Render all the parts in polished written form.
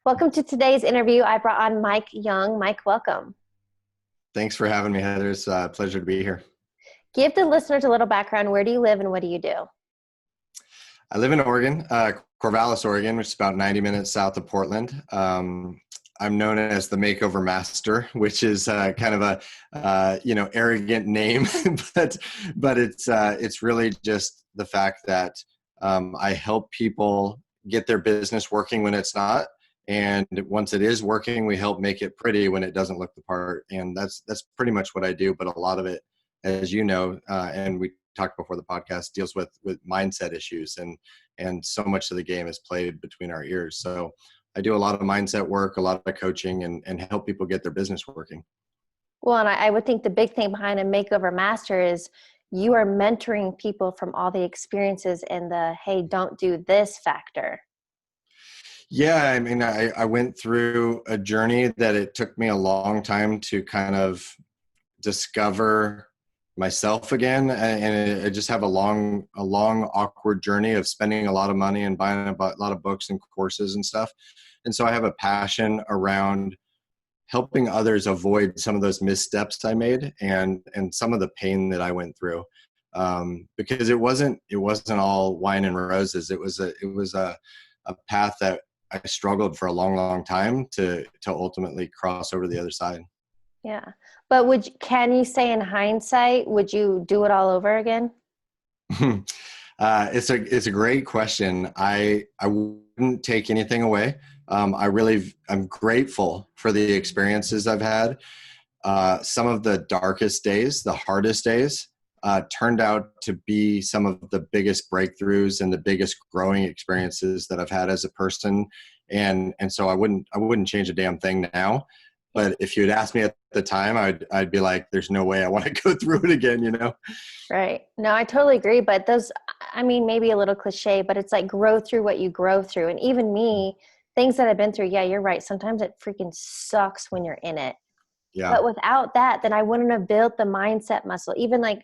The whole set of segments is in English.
Welcome to today's interview. I brought on Mike Young. Mike, welcome. Thanks for having me, Heather. It's a pleasure to be here. Give the listeners a little background. Where do you live and what do you do? I live in Oregon, Corvallis, Oregon, which is about 90 minutes south of Portland. I'm known as the Makeover Master, which is kind of a arrogant name, but it's really just the fact that I help people get their business working when it's not. And once it is working, we help make it pretty when it doesn't look the part. And that's pretty much what I do. But a lot of it, as you know, and we talked before the podcast, deals with mindset issues. And so much of the game is played between our ears. So I do a lot of mindset work, a lot of coaching, and help people get their business working. Well, and I would think the big thing behind a Makeover Master is you are mentoring people from all the experiences and the, hey, don't do this factor. Yeah, I mean, I went through a journey that it took me a long time to kind of discover myself again, and I just have a long, awkward journey of spending a lot of money and buying a lot of books and courses and stuff. And so I have a passion around helping others avoid some of those missteps I made and some of the pain that I went through, because it wasn't all wine and roses. It was a path that I struggled for a long, long time to ultimately cross over to the other side. Yeah. But can you say in hindsight, would you do it all over again? It's a great question. I wouldn't take anything away. I'm grateful for the experiences I've had. Some of the darkest days, the hardest days, turned out to be some of the biggest breakthroughs and the biggest growing experiences that I've had as a person. And so I wouldn't change a damn thing now. But if you had asked me at the time, I'd be like, there's no way I want to go through it again, you know? Right. No, I totally agree. But maybe a little cliche, but it's like grow through what you grow through. And even me, things that I've been through, yeah, you're right. Sometimes it freaking sucks when you're in it. Yeah. But without that, then I wouldn't have built the mindset muscle. Even like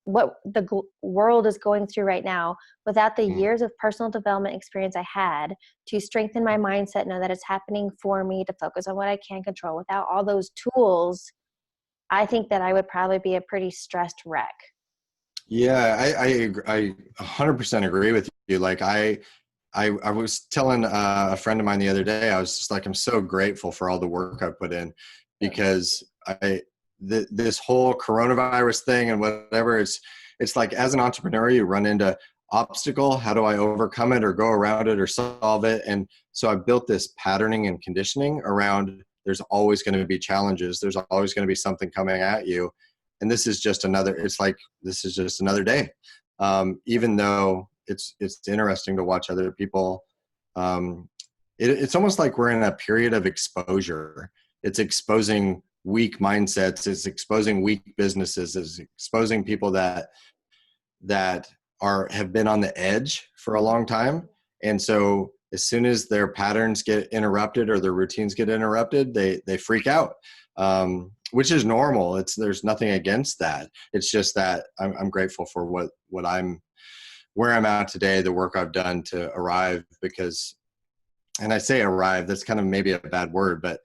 what the world is going through right now, without the years of personal development experience I had to strengthen my mindset, know that it's happening for me, to focus on what I can control. Without all those tools, I think that I would probably be a pretty stressed wreck. Yeah, I 100% agree with you. Like I was telling a friend of mine the other day, I was just like, I'm so grateful for all the work I put in, because this whole coronavirus thing and whatever, it's like, as an entrepreneur, you run into obstacle. How do I overcome it or go around it or solve it? And so I built this patterning and conditioning around, there's always going to be challenges. There's always going to be something coming at you. And this is just another day. Even though it's interesting to watch other people. It's almost like we're in a period of exposure. It's exposing weak mindsets. It's exposing weak businesses. It's exposing people that have been on the edge for a long time. And so as soon as their patterns get interrupted or their routines get interrupted, they freak out, which is normal. There's nothing against that. It's just that I'm grateful for where I'm at today, the work I've done to arrive, because, and I say arrive, that's kind of maybe a bad word, but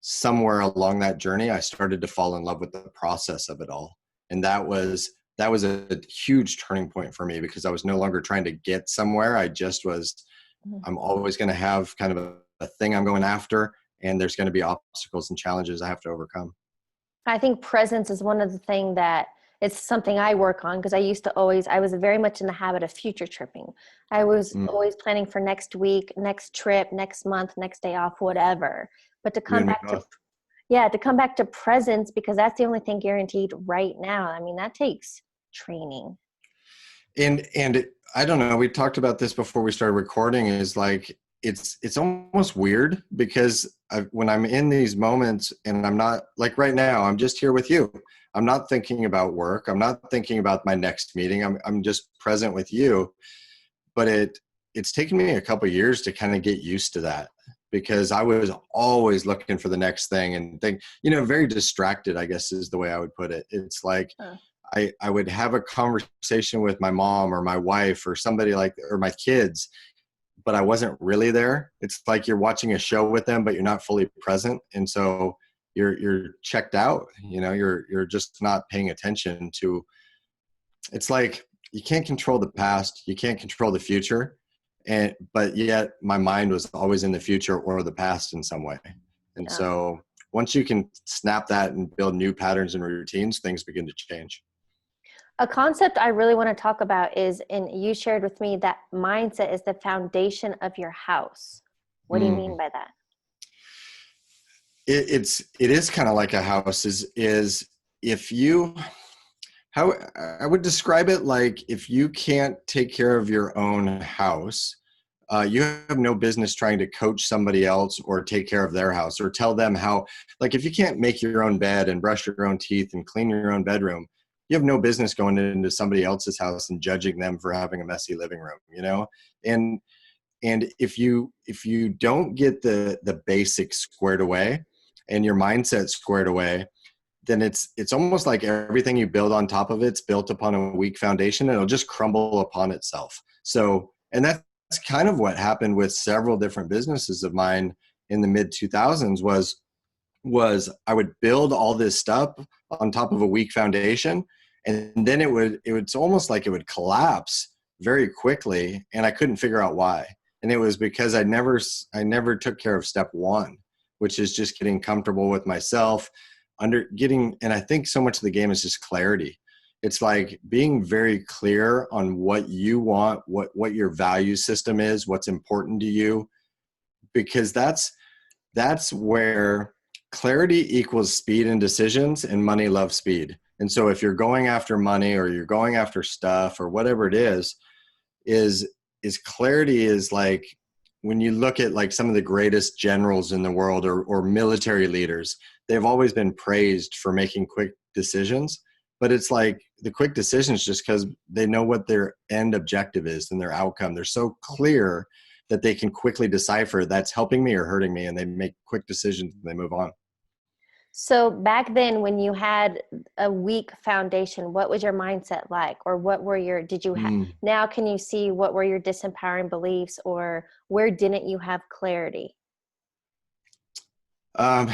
somewhere along that journey, I started to fall in love with the process of it all. And that was a huge turning point for me, because I was no longer trying to get somewhere. I'm always going to have kind of a thing I'm going after, and there's going to be obstacles and challenges I have to overcome. I think presence is one of the things that it's something I work on, because I was very much in the habit of future tripping. I was always planning for next week, next trip, next month, next day off, whatever. But to come back to presence, because that's the only thing guaranteed right now. I mean, that takes training. And I don't know, we talked about this before we started recording, is like, it's almost weird, because when I'm in these moments and I'm not, like right now, I'm just here with you. I'm not thinking about work. I'm not thinking about my next meeting. I'm just present with you. But it's taken me a couple of years to kind of get used to that, because I was always looking for the next thing and very distracted, I guess is the way I would put it. It's like, I would have a conversation with my mom or my wife or somebody or my kids, but I wasn't really there. It's like you're watching a show with them, but you're not fully present. And so you're checked out, you're just not paying attention to, it's like you can't control the past, you can't control the future. But yet my mind was always in the future or the past in some way. And Yeah. so once you can snap that and build new patterns and routines, things begin to change. A concept I really want to talk about is, and you shared with me that mindset is the foundation of your house. What do you mean Mm. by that? It is kind of like a house is if you, how I would describe it, like if you can't take care of your own house, you have no business trying to coach somebody else or take care of their house or tell them how, like if you can't make your own bed and brush your own teeth and clean your own bedroom, you have no business going into somebody else's house and judging them for having a messy living room, and if you don't get the basics squared away and your mindset squared away, then it's almost like everything you build on top of it's built upon a weak foundation and it'll just crumble upon itself. So, and that's kind of what happened with several different businesses of mine in the mid 2000s was I would build all this stuff on top of a weak foundation, and then it's almost like it would collapse very quickly, and I couldn't figure out why. And it was because I never took care of step one, which is just getting comfortable with myself, and I think so much of the game is just clarity. It's like being very clear on what you want, what your value system is, what's important to you, because that's where clarity equals speed in decisions, and money loves speed. And so if you're going after money or you're going after stuff or whatever it is clarity is like, when you look at like some of the greatest generals in the world or military leaders, they've always been praised for making quick decisions. But it's like the quick decisions just because they know what their end objective is and their outcome. They're so clear that they can quickly decipher that's helping me or hurting me, and they make quick decisions and they move on. So back then when you had a weak foundation, what was your mindset like? Or what were your, now can you see what were your disempowering beliefs, or where didn't you have clarity? Um,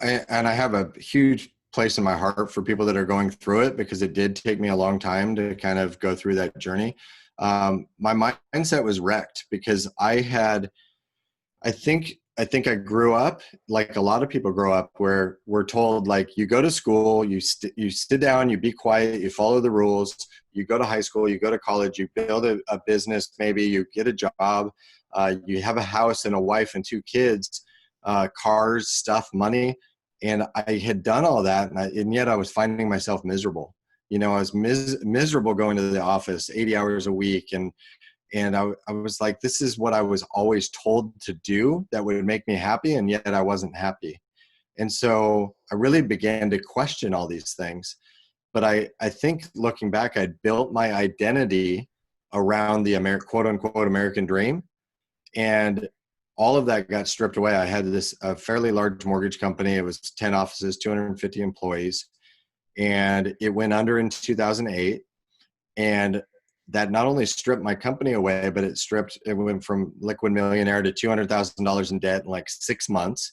and I have a huge place in my heart for people that are going through it, because it did take me a long time to kind of go through that journey. My mindset was wrecked because I think I grew up like a lot of people grow up, where we're told like you go to school, you sit down, you be quiet, you follow the rules, you go to high school, you go to college, you build a business, maybe you get a job, you have a house and a wife and two kids, cars, stuff, money. And I had done all that, and yet I was finding myself miserable. I was miserable going to the office 80 hours a week, and I was like, this is what I was always told to do that would make me happy, and yet I wasn't happy. And so I really began to question all these things. But I think looking back, I built my identity around the quote unquote American dream. And all of that got stripped away. I had a fairly large mortgage company. It was 10 offices, 250 employees, and it went under in 2008. And that not only stripped my company away, but it went from liquid millionaire to $200,000 in debt in like 6 months.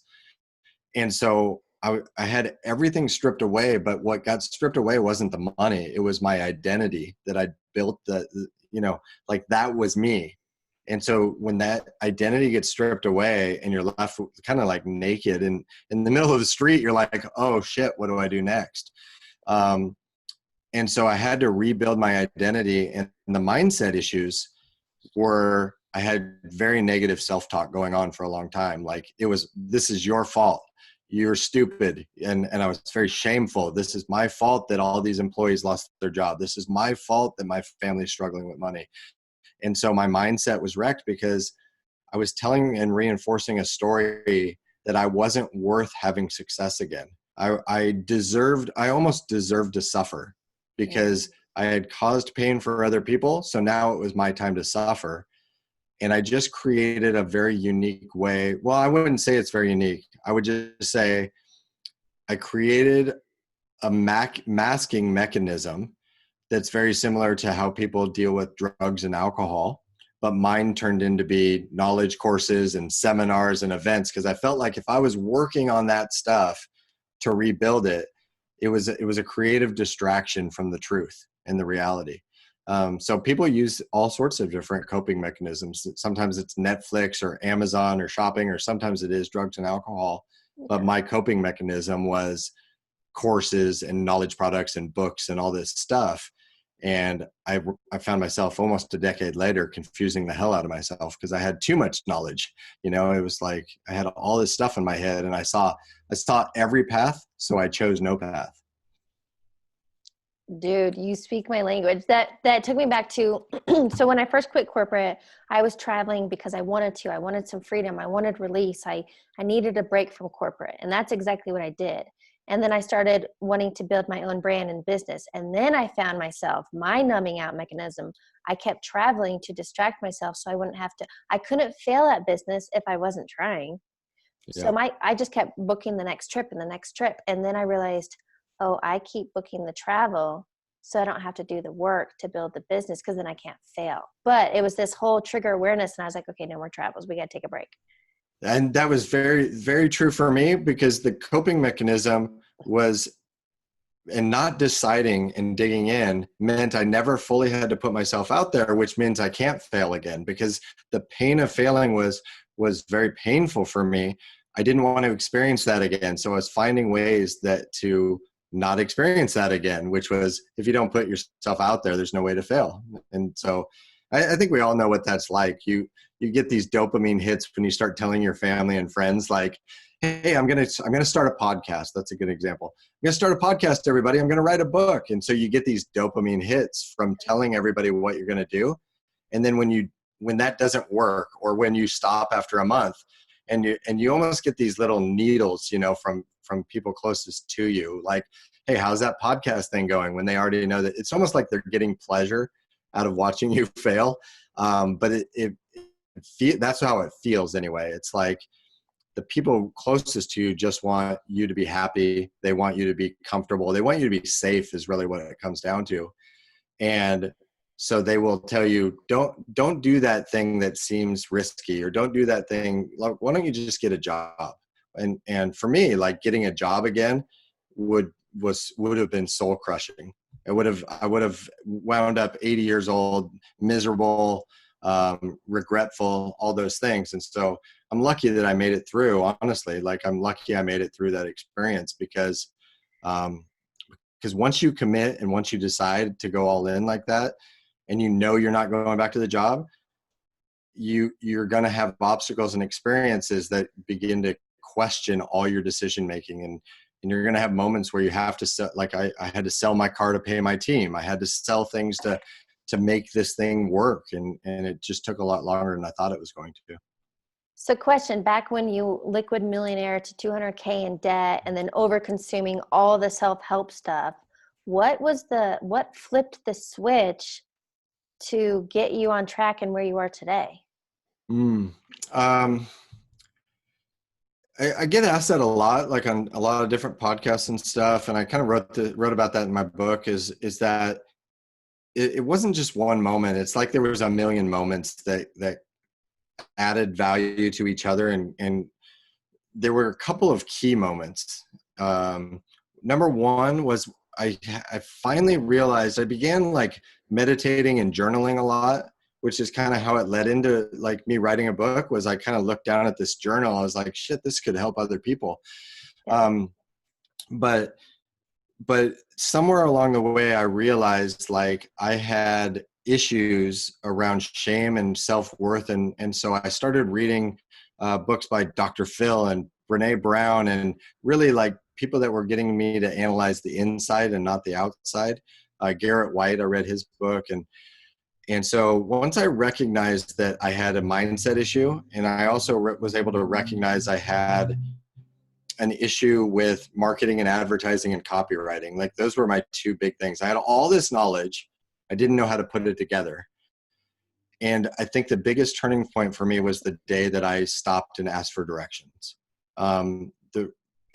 And so I had everything stripped away, but what got stripped away wasn't the money. It was my identity that I built, like that was me. And so when that identity gets stripped away and you're left kind of like naked and in the middle of the street, you're like, oh shit, what do I do next? And so I had to rebuild my identity, and the mindset issues were, I had very negative self-talk going on for a long time. Like this is your fault. You're stupid. And I was very shameful. This is my fault that all these employees lost their job. This is my fault that my family's struggling with money. And so my mindset was wrecked because I was telling and reinforcing a story that I wasn't worth having success again. I almost deserved to suffer because I had caused pain for other people. So now it was my time to suffer. And I just created a very unique way. Well, I wouldn't say it's very unique. I would just say I created a masking mechanism that's very similar to how people deal with drugs and alcohol. but mine turned into be knowledge courses and seminars and events, because I felt like if I was working on that stuff to rebuild it, it was a creative distraction from the truth and the reality. So people use all sorts of different coping mechanisms. Sometimes it's Netflix or Amazon or shopping, or sometimes it is drugs and alcohol. But my coping mechanism was courses and knowledge products and books and all this stuff. And I found myself almost a decade later confusing the hell out of myself because I had too much knowledge. You know, it was like I had all this stuff in my head, and I saw every path, so I chose no path. Dude, you speak my language. That took me back to so when I first quit corporate, I was traveling because I wanted to. I wanted some freedom. I wanted release. I needed a break from corporate. And that's exactly what I did. And then I started wanting to build my own brand and business. And then I found myself, my numbing out mechanism. I kept traveling to distract myself so I wouldn't have to. I couldn't fail at business if I wasn't trying. Yeah. So I just kept booking the next trip and the next trip. And then I realized, oh, I keep booking the travel so I don't have to do the work to build the business, because then I can't fail. But it was this whole trigger awareness, and I was like, okay, no more travels. We got to take a break. And that was very, very true for me, because the coping mechanism was, and not deciding and digging in meant I never fully had to put myself out there, which means I can't fail again, because the pain of failing was very painful for me. I didn't want to experience that again. So I was finding ways that to not experience that again, which was, if you don't put yourself out there, there's no way to fail. And so I think we all know what that's like. You get these dopamine hits when you start telling your family and friends, like, hey, I'm gonna start a podcast. That's a good example. I'm gonna start a podcast, everybody. I'm gonna write a book. And so you get these dopamine hits from telling everybody what you're gonna do. And then when that doesn't work, or when you stop after a month, and you almost get these little needles, you know, from people closest to you, like, hey, how's that podcast thing going? When they already know that, it's almost like they're getting pleasure out of watching you fail. But that's how it feels anyway. It's like the people closest to you just want you to be happy. They want you to be comfortable. They want you to be safe, is really what it comes down to. And so they will tell you, don't do that thing that seems risky, or don't do that thing. Like, why don't you just get a job? And for me, like, getting a job again would have been soul crushing. I would have wound up 80 years old, miserable, regretful, all those things. And so I'm lucky that I made it through, honestly. Like, I'm lucky I made it through that experience, because once you commit and once you decide to go all in like that, and you know you're not going back to the job, you're going to have obstacles and experiences that begin to question all your decision making. And you're going to have moments where you have to sell, like I had to sell my car to pay my team. I had to sell things to make this thing work. And it just took a lot longer than I thought it was going to. So question, back when you liquid millionaire to 200K in debt and then over consuming all the self-help stuff, what flipped the switch to get you on track and where you are today? I get asked that a lot, like on a lot of different podcasts and stuff. And I kind of wrote about that in my book, is that it wasn't just one moment. It's like there was a million moments that added value to each other. And there were a couple of key moments. Number one was I finally realized I began like meditating and journaling a lot, which is kind of how it led into like me writing a book. Was I kind of looked down at this journal. I was like, shit, this could help other people. But somewhere along the way, I realized like I had issues around shame and self-worth. And so I started reading books by Dr. Phil and Brene Brown, and really like people that were getting me to analyze the inside and not the outside. Garrett White, I read his book. And so once I recognized that I had a mindset issue, and I also was able to recognize I had an issue with marketing and advertising and copywriting. Like, those were my two big things. I had all this knowledge. I didn't know how to put it together. And I think the biggest turning point for me was the day that I stopped and asked for directions.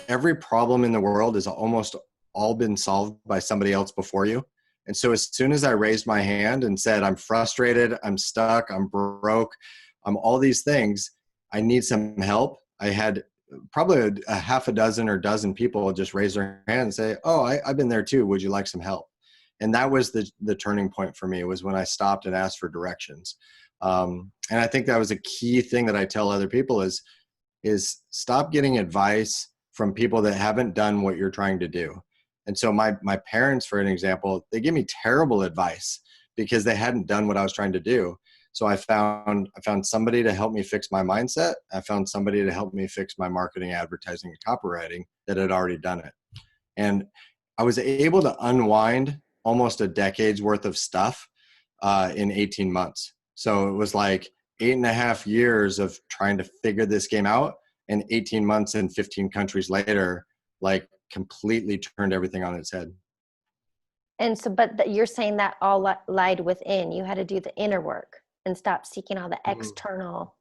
Every problem in the world has almost all been solved by somebody else before you. And so as soon as I raised my hand and said, I'm frustrated, I'm stuck, I'm broke, I'm all these things, I need some help, I had probably a half a dozen or dozen people just raise their hand and say, oh, I've been there too. Would you like some help? And that was the turning point for me, was when I stopped and asked for directions. And I think that was a key thing that I tell other people is stop getting advice from people that haven't done what you're trying to do. And so my parents, for an example, they give me terrible advice because they hadn't done what I was trying to do. So I found somebody to help me fix my mindset. I found somebody to help me fix my marketing, advertising, and copywriting that had already done it. And I was able to unwind almost a decade's worth of stuff in 18 months. So it was like 8.5 years of trying to figure this game out, and 18 months and 15 countries later, like completely turned everything on its head. And so, but you're saying that all lied within. You had to do the inner work and stop seeking all the external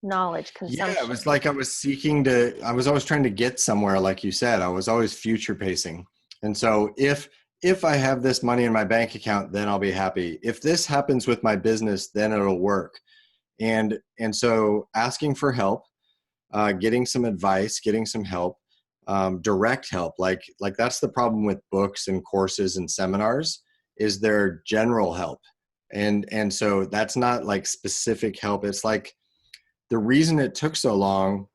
knowledge consumption. Yeah, it was like I was always trying to get somewhere, like you said. I was always future pacing. And so if I have this money in my bank account, then I'll be happy. If this happens with my business, then it'll work. And so asking for help, getting some advice, getting some help, direct help, like that's the problem with books and courses and seminars, is they're general help. And so that's not like specific help. It's like, the reason it took so long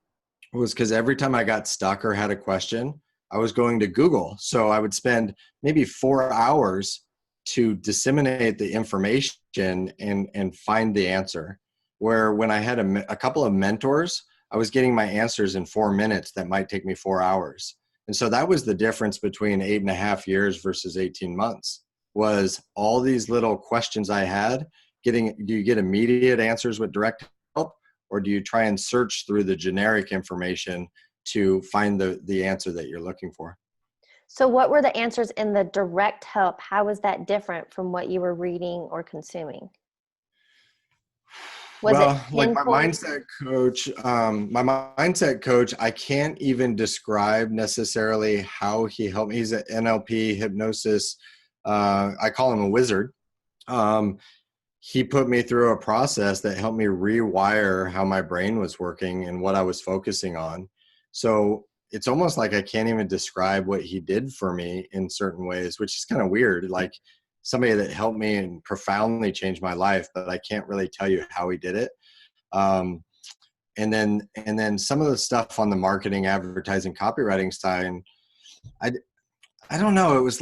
was because every time I got stuck or had a question, I was going to Google. So I would spend maybe 4 hours to disseminate the information and find the answer. Where when I had a couple of mentors, I was getting my answers in 4 minutes that might take me 4 hours. And so that was the difference between 8.5 years versus 18 months, was all these little questions I had. Do you get immediate answers with direct help? Or do you try and search through the generic information to find the answer that you're looking for? So what were the answers in the direct help? How was that different from what you were reading or consuming? Was it Like my pinpoint? mindset coach, I can't even describe necessarily how he helped me. He's an NLP hypnosis. I call him a wizard. He put me through a process that helped me rewire how my brain was working and what I was focusing on. So it's almost like I can't even describe what he did for me in certain ways, which is kind of weird. Like somebody that helped me and profoundly changed my life, but I can't really tell you how he did it. And then some of the stuff on the marketing, advertising, copywriting side, I don't know. It's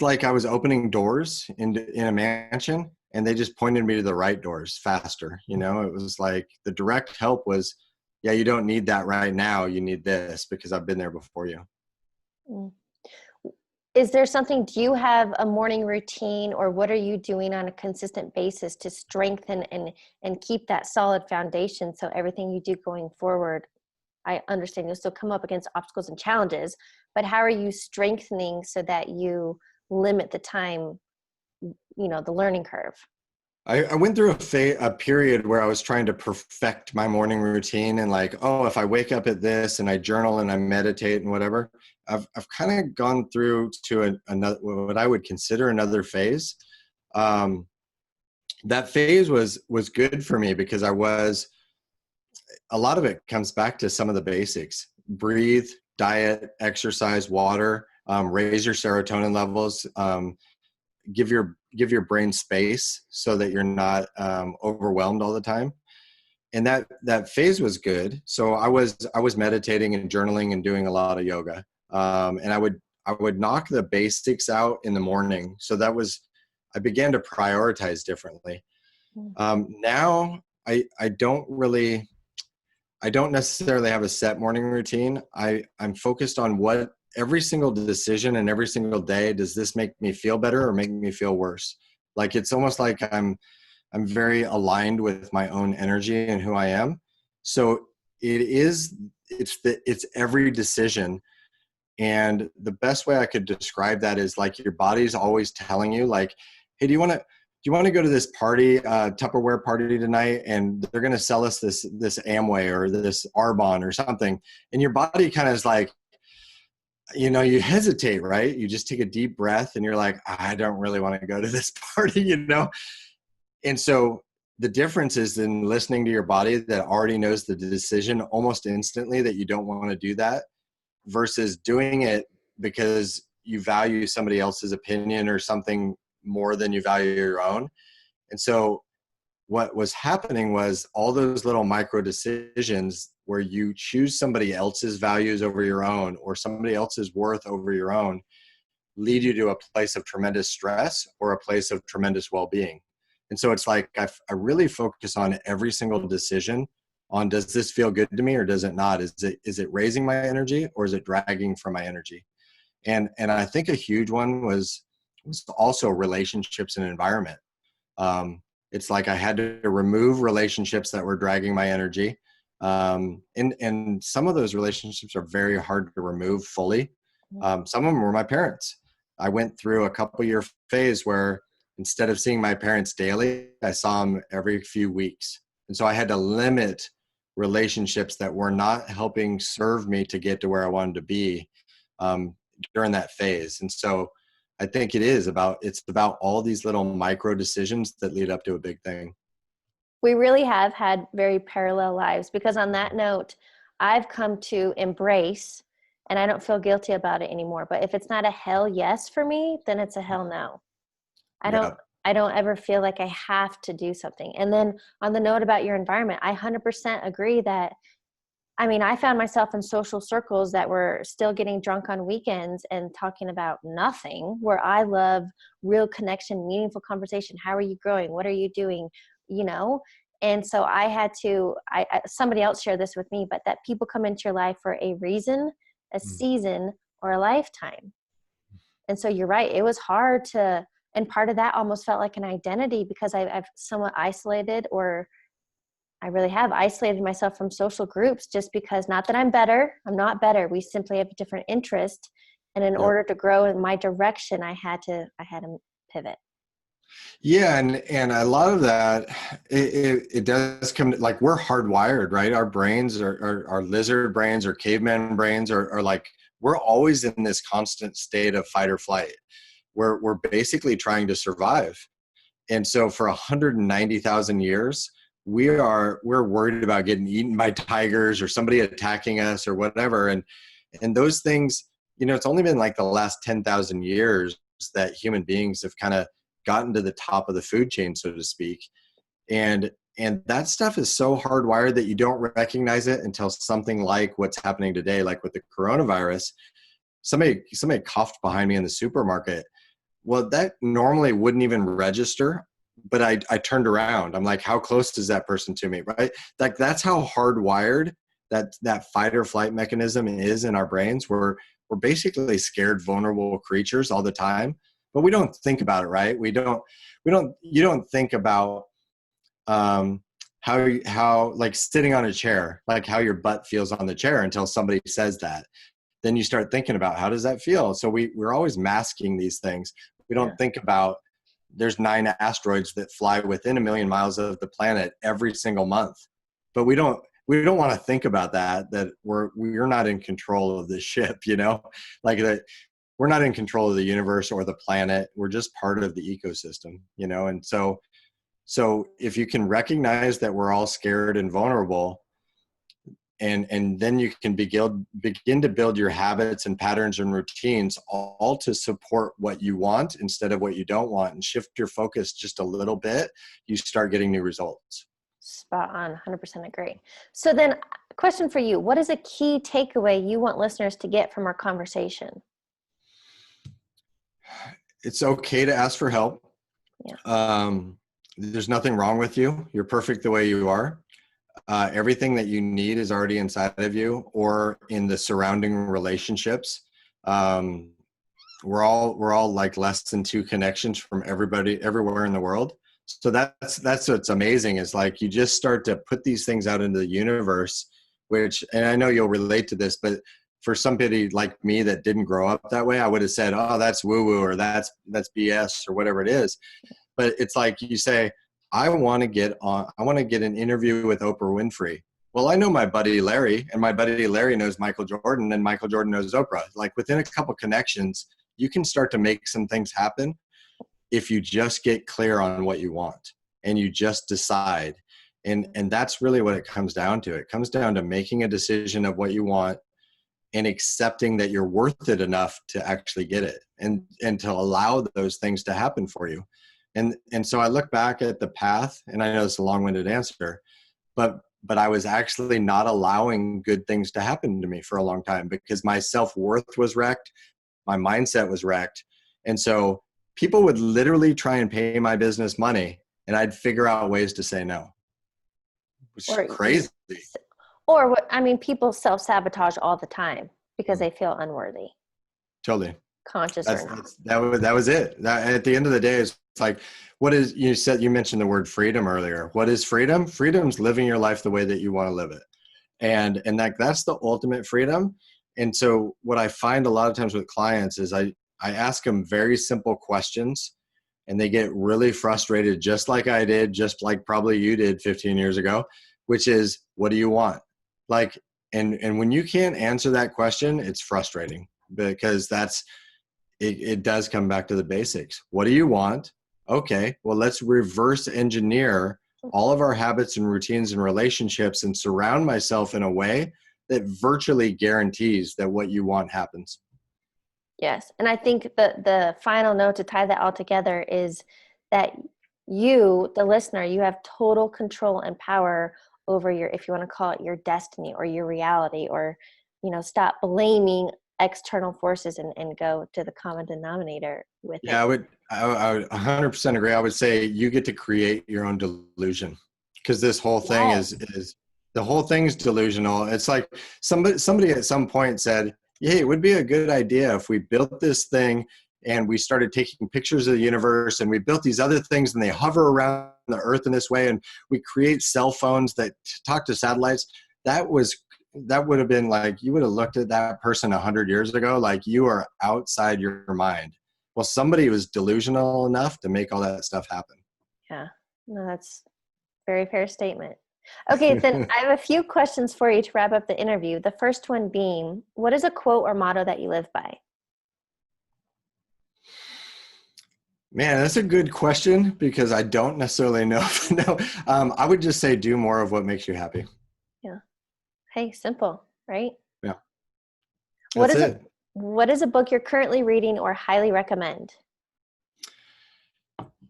like I was opening doors in a mansion, and they just pointed me to the right doors faster. You know, it was like the direct help was, yeah, you don't need that right now. You need this because I've been there before you. Is there something, do you have a morning routine, or what are you doing on a consistent basis to strengthen and keep that solid foundation so everything you do going forward? I understand you'll still come up against obstacles and challenges, but how are you strengthening so that you limit the time, the learning curve? I went through a period where I was trying to perfect my morning routine, and like, oh, if I wake up at this and I journal and I meditate and whatever, I've kind of gone through to another, what I would consider another phase. That phase was good for me because a lot of it comes back to some of the basics: breathe, diet, exercise, water, raise your serotonin levels, give your brain space so that you're not overwhelmed all the time. And that phase was good. So I was meditating and journaling and doing a lot of yoga. And I would knock the basics out in the morning. So I began to prioritize differently. Now I don't necessarily have a set morning routine. I'm focused on what every single decision and every single day, does this make me feel better or make me feel worse? Like, it's almost like I'm very aligned with my own energy and who I am. So it's every decision. And the best way I could describe that is like your body's always telling you, like, hey, do you want to go to this party, Tupperware party tonight? And they're going to sell us this Amway or this Arbonne or something. And your body kind of is like, you hesitate, right? You just take a deep breath and you're like, I don't really want to go to this party. And so the difference is in listening to your body that already knows the decision almost instantly that you don't want to do that, versus doing it because you value somebody else's opinion or something more than you value your own. And so what was happening was all those little micro decisions where you choose somebody else's values over your own or somebody else's worth over your own lead you to a place of tremendous stress or a place of tremendous well-being. And so it's like I really focus on every single decision on, does this feel good to me or does it not? Is it raising my energy or is it dragging from my energy? And I think a huge one was also relationships and environment. It's like I had to remove relationships that were dragging my energy. And some of those relationships are very hard to remove fully. Some of them were my parents. I went through a couple-year phase where instead of seeing my parents daily, I saw them every few weeks. And so I had to limit relationships that were not helping serve me to get to where I wanted to be during that phase. And so I think it's about all these little micro decisions that lead up to a big thing. We really have had very parallel lives, because on that note, I've come to embrace, and I don't feel guilty about it anymore, but if it's not a hell yes for me, then it's a hell no. Yeah. I don't ever feel like I have to do something. And then on the note about your environment, I 100% agree that, I mean, I found myself in social circles that were still getting drunk on weekends and talking about nothing, where I love real connection, meaningful conversation. How are you growing? What are you doing? And so I had to, somebody else shared this with me, but that people come into your life for a reason, a season, or a lifetime. And so you're right. It was hard and part of that almost felt like an identity, because I've somewhat isolated, or I really have isolated myself from social groups, just because, not that I'm not better. We simply have a different interest. And in order to grow in my direction, I had to pivot. Yeah. And a lot of that, it does come, like, we're hardwired, right? Our brains our lizard brains or caveman brains are like, we're always in this constant state of fight or flight. We're basically trying to survive. And so for 190,000 years, we're worried about getting eaten by tigers or somebody attacking us or whatever. And those things, it's only been like the last 10,000 years that human beings have kind of gotten to the top of the food chain, so to speak. And that stuff is so hardwired that you don't recognize it until something like what's happening today, like with the coronavirus. Somebody coughed behind me in the supermarket. Well, that normally wouldn't even register, but I turned around. I'm like, how close is that person to me, right? Like, that's how hardwired that fight or flight mechanism is in our brains. We're basically scared, vulnerable creatures all the time, but we don't think about it, right? You don't think about how like sitting on a chair, like how your butt feels on the chair until somebody says that. Then you start thinking about, how does that feel? So we're always masking these things. We don't think about, there's 9 asteroids that fly within 1 million miles of the planet every single month. But we don't want to think about that we're not in control of the ship, like that we're not in control of the universe or the planet. We're just part of the ecosystem, And so if you can recognize that we're all scared and vulnerable, and then you can begin to build your habits and patterns and routines all to support what you want instead of what you don't want, and shift your focus just a little bit, you start getting new results. Spot on. 100% agree. So then, question for you. What is a key takeaway you want listeners to get from our conversation? It's okay to ask for help. Yeah. There's nothing wrong with you. You're perfect the way you are. Everything that you need is already inside of you or in the surrounding relationships. We're all like less than 2 connections from everybody everywhere in the world. So that's what's amazing, is like, you just start to put these things out into the universe, which, and I know you'll relate to this, but for somebody like me that didn't grow up that way, I would have said, oh, that's woo woo, or that's BS, or whatever it is. But it's like, you say, I want to get an interview with Oprah Winfrey. Well, I know my buddy Larry, and my buddy Larry knows Michael Jordan, and Michael Jordan knows Oprah. Like within a couple connections, you can start to make some things happen if you just get clear on what you want and you just decide. And that's really what it comes down to. It comes down to making a decision of what you want and accepting that you're worth it enough to actually get it, and to allow those things to happen for you. And so I look back at the path, and I know it's a long-winded answer, but I was actually not allowing good things to happen to me for a long time because my self-worth was wrecked. My mindset was wrecked. And so people would literally try and pay my business money, and I'd figure out ways to say no. Which is crazy. Or what, I mean, people self-sabotage all the time because they feel unworthy. Totally. Conscious or not. That was it. At the end of the day, it's like, you mentioned the word freedom earlier. What is freedom? Freedom's living your life the way that you want to live it. And that's the ultimate freedom. And so what I find a lot of times with clients is I ask them very simple questions, and they get really frustrated, just like I did, just like probably you did 15 years ago, which is, what do you want? Like, and when you can't answer that question, it's frustrating because it does come back to the basics. What do you want? Okay, well, let's reverse engineer all of our habits and routines and relationships and surround myself in a way that virtually guarantees that what you want happens. Yes. And I think the final note to tie that all together is that you, the listener, you have total control and power over your, if you want to call it your destiny or your reality, or, stop blaming external forces and go to the common denominator with it. I would 100% agree. I would say you get to create your own delusion, because this whole thing is the whole thing's delusional. It's like somebody at some point said, hey, it would be a good idea if we built this thing and we started taking pictures of the universe, and we built these other things and they hover around the earth in this way, and we create cell phones that talk to satellites. That would have been like, you would have looked at that person 100 years ago like you are outside your mind. Well, somebody was delusional enough to make all that stuff happen. Yeah, no, that's a very fair statement. Okay, then I have a few questions for you to wrap up the interview. The first one being, what is a quote or motto that you live by? Man, that's a good question, because I don't necessarily know. No, I would just say, do more of what makes you happy. Yeah. Hey, simple, right? Yeah. What is a book you're currently reading or highly recommend?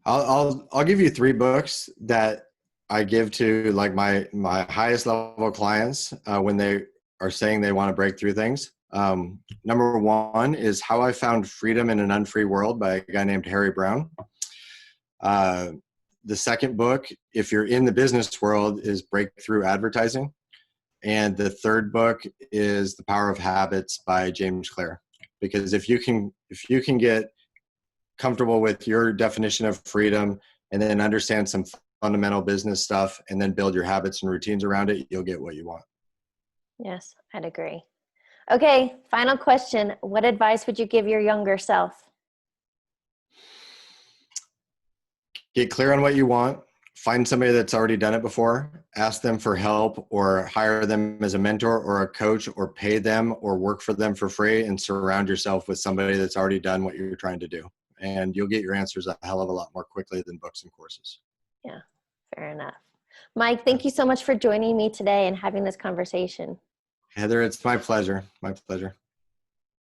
I'll give you 3 books that I give to like my highest level clients when they are saying they want to break through things. Number 1 is How I Found Freedom in an Unfree World by a guy named Harry Brown. The second book, if you're in the business world, is Breakthrough Advertising. And the third book is The Power of Habits by James Clear. Because if you can get comfortable with your definition of freedom and then understand some fundamental business stuff and then build your habits and routines around it, you'll get what you want. Yes, I'd agree. Okay, final question. What advice would you give your younger self? Get clear on what you want. Find somebody that's already done it before. Ask them for help, or hire them as a mentor or a coach, or pay them or work for them for free, and surround yourself with somebody that's already done what you're trying to do. And you'll get your answers a hell of a lot more quickly than books and courses. Yeah, fair enough. Mike, thank you so much for joining me today and having this conversation. Heather, it's my pleasure. My pleasure.